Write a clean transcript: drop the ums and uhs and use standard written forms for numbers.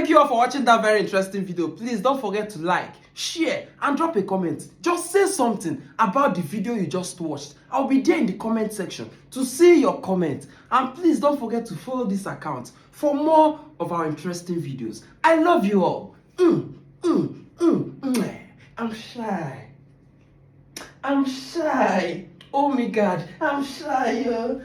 Thank you all for watching that very interesting video. Please don't forget to like, share, and drop a comment. Just say something about the video you just watched. I'll be there in the comment section to see your comment. And please don't forget to follow this account for more of our interesting videos. I love you all. I'm shy. I'm shy. Oh my God, I'm shy.